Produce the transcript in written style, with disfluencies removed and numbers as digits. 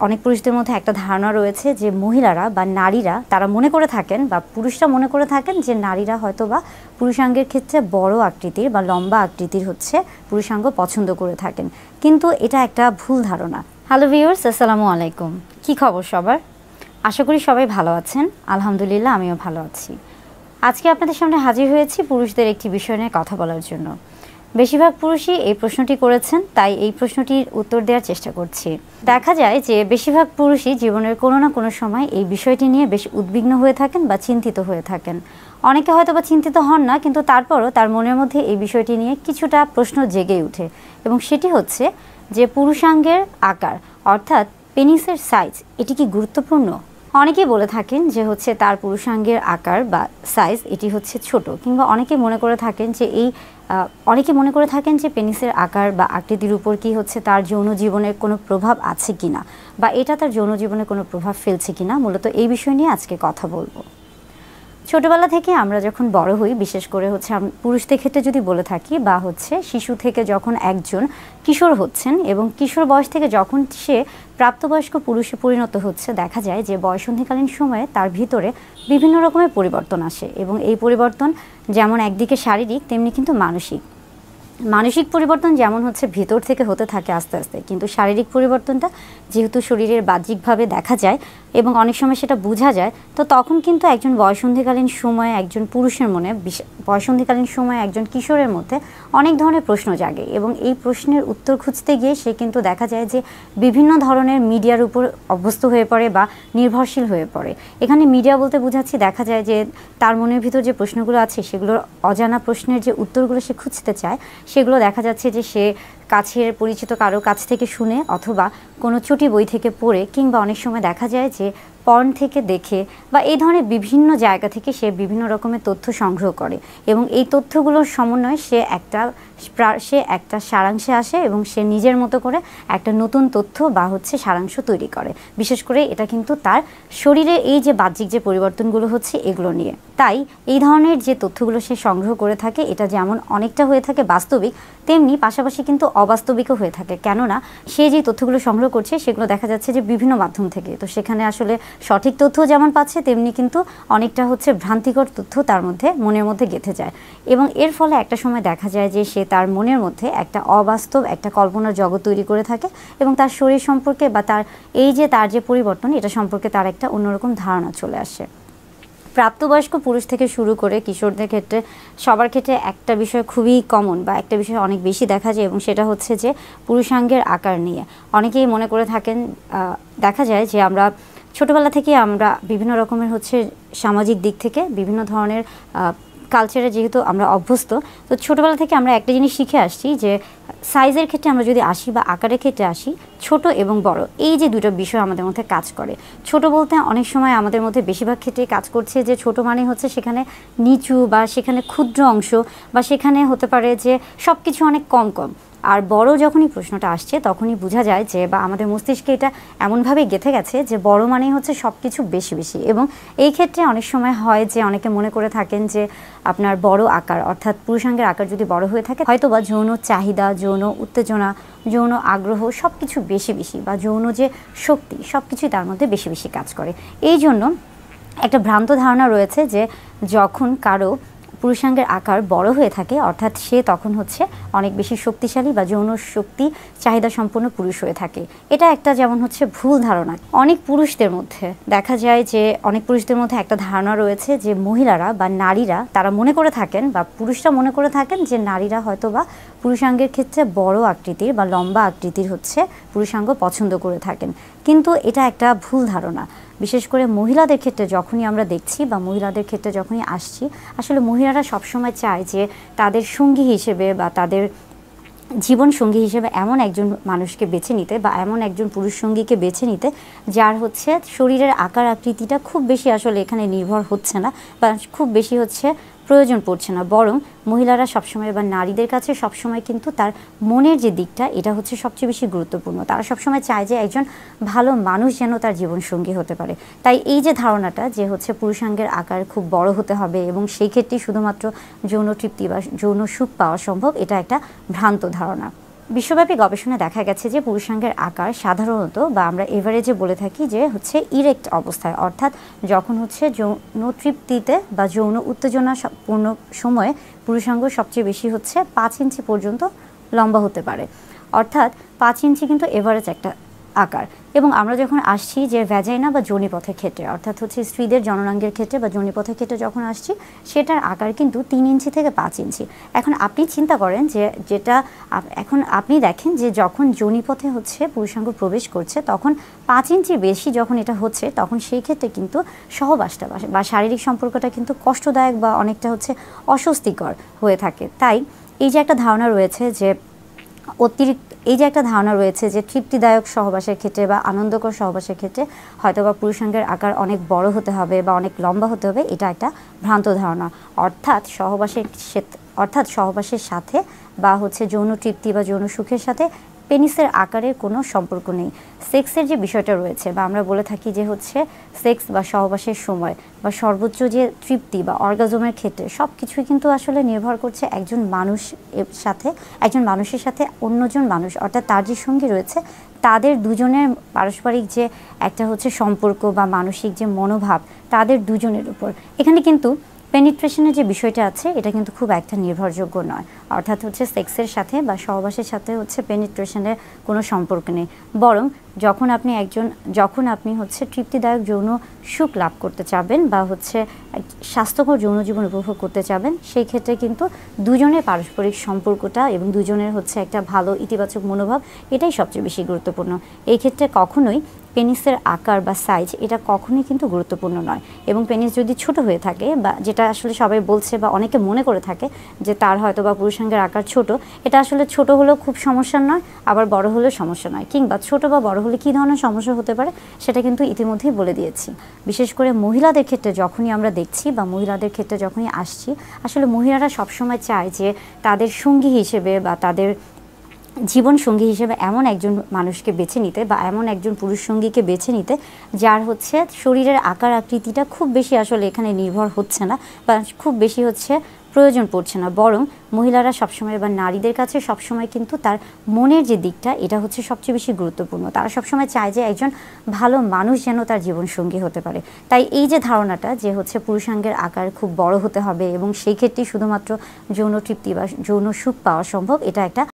অনেক পুরুষদের মধ্যে একটা ধারণা রয়েছে যে মহিলারা বা নারীরা তারা মনে করে থাকেন বা পুরুষরা মনে করে থাকেন যে নারীরা হয়তো বা পুরুষাঙ্গের ক্ষেত্রে বড় আকৃতির বা লম্বা আকৃতির হচ্ছে পুরুষাঙ্গ পছন্দ করে থাকেন, কিন্তু এটা একটা ভুল ধারণা। হ্যালো ভিউয়ার্স, আসসালামু আলাইকুম। কি খবর সবার? আশা করি সবাই ভালো আছেন। আলহামদুলিল্লাহ, আমিও ভালো আছি। আজকে আপনাদের সামনে হাজির হয়েছি পুরুষদের একটি বিষয় নিয়ে কথা বলার জন্য। বেশিরভাগ পুরুষই এই প্রশ্নটি করেছেন, তাই এই প্রশ্নটির উত্তর দেওয়ার চেষ্টা করছি। দেখা যায় যে বেশিরভাগ পুরুষই জীবনের কোনো না কোনো সময় এই বিষয়টি নিয়ে বেশ উদ্বিগ্ন হয়ে থাকেন বা চিন্তিত হয়ে থাকেন। অনেকে হয়তো বা চিন্তিত হন না, কিন্তু তারপরও তার মনের মধ্যে এই বিষয়টি নিয়ে কিছুটা প্রশ্ন জেগে ওঠে, এবং সেটি হচ্ছে যে পুরুষাঙ্গের আকার অর্থাৎ পেনিসের সাইজ এটি কি গুরুত্বপূর্ণ? অনেকেই বলে থাকেন যে হচ্ছে তার পুরুষাঙ্গের আকার বা সাইজ এটি হচ্ছে ছোট, কিংবা অনেকে মনে করে থাকেন যে পেনিসের আকার বা আকৃতির উপর কি হচ্ছে তার যৌন জীবনের কোনো প্রভাব আছে কিনা, বা এটা তার যৌন জীবনে কোনো প্রভাব ফেলছে কিনা। মূলত এই বিষয় নিয়ে আজকে কথা বলবো। ছোটবেলা থেকে আমরা যখন বড় হই, বিশেষ করে হচ্ছে পুরুষদের ক্ষেত্রে যদি বলে থাকি, বা হচ্ছে শিশু থেকে যখন একজন কিশোর হচ্ছেন এবং কিশোর বয়স থেকে যখন সে প্রাপ্তবয়স্ক পুরুষে পরিণত হচ্ছে, দেখা যায় যে বয়ঃসন্ধিকালীন সময়ে তার ভিতরে বিভিন্ন রকমের পরিবর্তন আসে, এবং এই পরিবর্তন যেমন একদিকে শারীরিক তেমনি কিন্তু মানসিক পরিবর্তন যেমন হচ্ছে ভিতর থেকে হতে থাকে আস্তে আস্তে, কিন্তু শারীরিক পরিবর্তনটা যেহেতু শরীরের বাহ্যিকভাবে দেখা যায় এবং অনেক সময় সেটা বোঝা যায়, তো তখন কিন্তু একজন বয়ঃসন্ধিকালীন সময়ে একজন পুরুষের মনে, বয়ঃসন্ধিকালীন সময়ে একজন কিশোরের মধ্যে অনেক ধরনের প্রশ্ন জাগে, এবং এই প্রশ্নের উত্তর খুঁজতে গিয়ে সে কিন্তু দেখা যায় যে বিভিন্ন ধরনের মিডিয়ার উপর অভ্যস্ত হয়ে পড়ে বা নির্ভরশীল হয়ে পড়ে। এখানে মিডিয়া বলতে বোঝাচ্ছি, দেখা যায় যে তার মনের ভিতর যে প্রশ্নগুলো আছে সেগুলোর অজানা প্রশ্নের যে উত্তরগুলো সে খুঁজতে চায়, সেগুলো দেখা যাচ্ছে যে সে কাছের পরিচিত কারো কাছ থেকে শুনে, অথবা কোনো চটি বই থেকে পড়ে, কিংবা অনেক সময় দেখা যায় যে পর্ন থেকে দেখে, বা এই ধরনের বিভিন্ন জায়গা থেকে সে বিভিন্ন রকমের তথ্য সংগ্রহ করে, এবং এই তথ্যগুলোর সমন্বয়ে সে একটা সারাংশে আসে, এবং সে নিজের মতো করে একটা নতুন তথ্য বা হচ্ছে সারাংশ তৈরি করে। বিশেষ করে এটা কিন্তু তার শরীরে এই যে বাহ্যিক যে পরিবর্তনগুলো হচ্ছে এগুলো নিয়ে। তাই এই ধরনের যে তথ্যগুলো সে সংগ্রহ করে থাকে, এটা যেমন অনেকটা হয়ে থাকে বাস্তবিক, তেমনি পাশাপাশি কিন্তু অবাস্তবিকও হয়ে থাকে। কেননা সে যে তথ্যগুলো সংগ্রহ করছে সেগুলো দেখা যাচ্ছে যে বিভিন্ন মাধ্যম থেকে, তো সেখানে আসলে সঠিক তথ্য যেমন পাচ্ছে, তেমনি কিন্তু অনেকটা হচ্ছে ভ্রান্তিকর তথ্য তার মনের মধ্যে গেঁথে যায়, এবং এর ফলে একটা সময় দেখা যায় যে সে তার মনের মধ্যে একটা অবাস্তব একটা কল্পনার জগৎ তৈরি করে থাকে, এবং তার শরীর সম্পর্কে বা তার যে পরিবর্তন এটা সম্পর্কে তার একটা অন্যরকম ধারণা চলে আসে। প্রাপ্তবয়স্ক পুরুষ থেকে শুরু করে কিশোরদের ক্ষেত্রে সবার ক্ষেত্রে একটা বিষয় খুবই কমন, বা একটা বিষয় অনেক বেশি দেখা যায়, এবং সেটা হচ্ছে যে পুরুষাঙ্গের আকার নিয়ে অনেকেই মনে করে থাকেন। দেখা যায় যে আমরা ছোটোবেলা থেকে আমরা বিভিন্ন রকমের হচ্ছে সামাজিক দিক থেকে বিভিন্ন ধরনের কালচারে যেহেতু আমরা অভ্যস্ত, তো ছোটোবেলা থেকে আমরা একটা জিনিস শিখে আসছি যে সাইজের ক্ষেত্রে আমরা যদি আসি বা আকারের ক্ষেত্রে আসি, ছোট এবং বড় এই যে দুটো বিষয় আমাদের মধ্যে কাজ করে। ছোট বলতে অনেক সময় আমাদের মধ্যে বেশিরভাগ ক্ষেত্রে কাজ করছে যে ছোট মানে হচ্ছে সেখানে নিচু বা সেখানে ক্ষুদ্র অংশ, বা সেখানে হতে পারে যে সব কিছু অনেক কম কম। আর বড় যখনই প্রশ্নটা আসছে তখনই বোঝা যায় যে, বা আমাদের মস্তিষ্কে এটা এমনভাবে গেঁথে গেছে যে বড় মানেই হচ্ছে সব কিছু বেশি বেশি। এবং এই ক্ষেত্রে অনেক সময় হয় যে অনেকে মনে করে থাকেন যে আপনার বড় আকার অর্থাৎ পুরুষাঙ্গের আকার যদি বড় হয়ে থাকে, হয়তো বা যৌন চাহিদা, যৌন উত্তেজনা, যৌন আগ্রহ সব কিছু বেশি বেশি, বা যৌন যে শক্তি সব কিছুই তার মধ্যে বেশি বেশি কাজ করে। এই জন্য একটা ভ্রান্ত ধারণা রয়েছে যে যখন কারো পুরুষাঙ্গের আকার বড় হয়ে থাকে, অর্থাৎ সে তখন হচ্ছে অনেক বেশি শক্তিশালী বা যৌন শক্তি চাহিদা সম্পন্ন পুরুষ হয়ে থাকে। এটা একটা যেমন হচ্ছে ভুল ধারণা। অনেক পুরুষদের মধ্যে দেখা যায় যে একটা ধারণা রয়েছে যে মহিলারা বা নারীরা তারা মনে করে থাকেন, বা পুরুষরা মনে করে থাকেন যে নারীরা হয়তো বা পুরুষাঙ্গের ক্ষেত্রে বড় আকৃতির বা লম্বা আকৃতির হচ্ছে পুরুষাঙ্গ পছন্দ করে থাকেন, কিন্তু এটা একটা ভুল ধারণা। বিশেষ করে মহিলাদের ক্ষেত্রে যখনই আমরা দেখছি বা মহিলাদের ক্ষেত্রে যখনই আসছি, আসলে মহিলারা সবসময় চায় যে তাদের সঙ্গী হিসেবে বা তাদের জীবন সঙ্গী হিসেবে এমন একজন মানুষকে বেছে নিতে, বা এমন একজন পুরুষ সঙ্গীকে বেছে নিতে যার হচ্ছে শরীরের আকার আকৃতিটা খুব বেশি আসলে এখানে নির্ভর হচ্ছে না, বা খুব বেশি হচ্ছে প্রয়োজন পড়ছে না, বরং মহিলারা সবসময় বা নারীদের কাছে সবসময় কিন্তু তার মনের যে দিকটা এটা হচ্ছে সবচেয়ে বেশি গুরুত্বপূর্ণ। তারা সবসময় চায় যে একজন ভালো মানুষ যেন তার জীবনসঙ্গী হতে পারে। তাই এই যে ধারণাটা যে হচ্ছে পুরুষাঙ্গের আকার খুব বড় হতে হবে এবং সেই ক্ষেত্রেই শুধুমাত্র যৌন তৃপ্তি বা যৌন সুখ পাওয়া সম্ভব, এটা একটা ভ্রান্ত ধারণা। বিশ্বব্যাপী গবেষণায় দেখা গেছে যে পুরুষাঙ্গের আকার সাধারণত বা আমরা এভারেজে বলে থাকি যে হচ্ছে ইরেক্ট অবস্থায়, অর্থাৎ যখন হচ্ছে যৌন তৃপ্তিতে বা যৌন উত্তেজনা পূর্ণ সময়ে পুরুষাঙ্গ সবচেয়ে বেশি হচ্ছে 5 ইঞ্চি পর্যন্ত লম্বা হতে পারে। অর্থাৎ 5 ইঞ্চি কিন্তু এভারেজ একটা আকার। এবং আমরা যখন আসছি যে ভ্যাজাইনা বা যোনিপথের ক্ষেত্রে, অর্থাৎ হচ্ছে স্ত্রীদের জননাঙ্গের ক্ষেত্রে বা যোনিপথের ক্ষেত্রে যখন আসছি, সেটার আকার কিন্তু 3 ইঞ্চি থেকে 5 ইঞ্চি। এখন আপনি চিন্তা করেন যে যেটা এখন আপনি দেখেন যে যখন যোনিপথে হচ্ছে পুরুষাঙ্গ প্রবেশ করছে তখন 5 ইঞ্চি বেশি যখন এটা হচ্ছে, তখন সেই ক্ষেত্রে কিন্তু সহবাসটা বা শারীরিক সম্পর্কটা কিন্তু কষ্টদায়ক বা অনেকটা হচ্ছে অস্বস্তিকর হয়ে থাকে। তাই এই যে একটা ধারণা রয়েছে যে তৃপ্তিদায়ক সহবাসের ক্ষেত্রে বা আনন্দকর সহবাসের ক্ষেত্রে হয়তোবা পুরুষাঙ্গের আকার অনেক বড় হতে হবে বা অনেক লম্বা হতে হবে, এটা একটা ভ্রান্ত ধারণা। অর্থাৎ সহবাসের সাথে বা হচ্ছে যৌন তৃপ্তি বা যৌন সুখের সাথে পেনিসের আকারের কোনো সম্পর্ক নেই। সেক্সের যে বিষয়টা রয়েছে বা আমরা বলে থাকি যে হচ্ছে সেক্স বা সহবাসের সময় বা সর্বোচ্চ যে তৃপ্তি বা অর্গাজমের ক্ষেত্রে সব কিছুই কিন্তু আসলে নির্ভর করছে একজন মানুষের সাথে অন্যজন মানুষ, অর্থাৎ তার যে সঙ্গী রয়েছে তাদের দুজনের পারস্পরিক যে একটা হচ্ছে সম্পর্ক বা মানসিক যে মনোভাব তাদের দুজনের উপর। এখানে কিন্তু পেনিট্রেশনের যে বিষয়টা আছে এটা কিন্তু খুব একটা নির্ভরযোগ্য নয়, অর্থাৎ হচ্ছে সেক্সের সাথে বা সহবাসের সাথে হচ্ছে পেনিট্রেশনের কোনো সম্পর্ক নেই। বরং যখন আপনি হচ্ছে তৃপ্তিদায়ক যৌন সুখ লাভ করতে চাবেন বা হচ্ছে স্বাস্থ্যকর যৌন জীবন উপভোগ করতে চাবেন, সেই ক্ষেত্রে কিন্তু দুজনের পারস্পরিক সম্পর্কটা এবং দুজনের হচ্ছে একটা ভালো ইতিবাচক মনোভাব, এটাই সবচেয়ে বেশি গুরুত্বপূর্ণ। এই ক্ষেত্রে কখনোই পেনিসের আকার বা সাইজ এটা কখনোই কিন্তু গুরুত্বপূর্ণ নয়। এবং পেনিস যদি ছোট হয়ে থাকে বা যেটা আসলে সবাই বলছে বা অনেকে মনে করে থাকে যে তার হয়তো বা পুরুষাঙ্গের আকার ছোট, এটা আসলে ছোট হলেও খুব সমস্যা নয়, আবার বড় হলেও সমস্যা নয়। কিংবা ছোট বা বড় হলে কী ধরনের সমস্যা হতে পারে সেটা কিন্তু ইতিমধ্যেই বলে দিয়েছি। বিশেষ করে মহিলাদের ক্ষেত্রে যখনই আমরা দেখছি বা মহিলাদের ক্ষেত্রে যখনই আসছি, আসলে মহিলারা সবসময় চায় যে তাদের সঙ্গী হিসেবে বা তাদের জীবন সঙ্গী হিসেবে এমন একজন মানুষকে বেছে নিতে বা এমন একজন পুরুষ সঙ্গীকে বেছে নিতে যার হচ্ছে শরীরের আকার আকৃতিটা খুব বেশি আসলে এখানে নির্ভর হচ্ছে না বা খুব বেশি হচ্ছে প্রয়োজন পড়ছে না, বরং মহিলারা সবসময় বা নারীদের কাছে সবসময় কিন্তু তার মনের যে দিকটা এটা হচ্ছে সবচেয়ে বেশি গুরুত্বপূর্ণ। তারা সবসময় চায় যে একজন ভালো মানুষ যেন তার জীবনসঙ্গী হতে পারে। তাই এই যে ধারণাটা যে হচ্ছে পুরুষাঙ্গের আকার খুব বড় হতে হবে এবং সেই ক্ষেত্রেই শুধুমাত্র যৌন তৃপ্তি বা যৌন সুখ পাওয়া সম্ভব, এটা একটা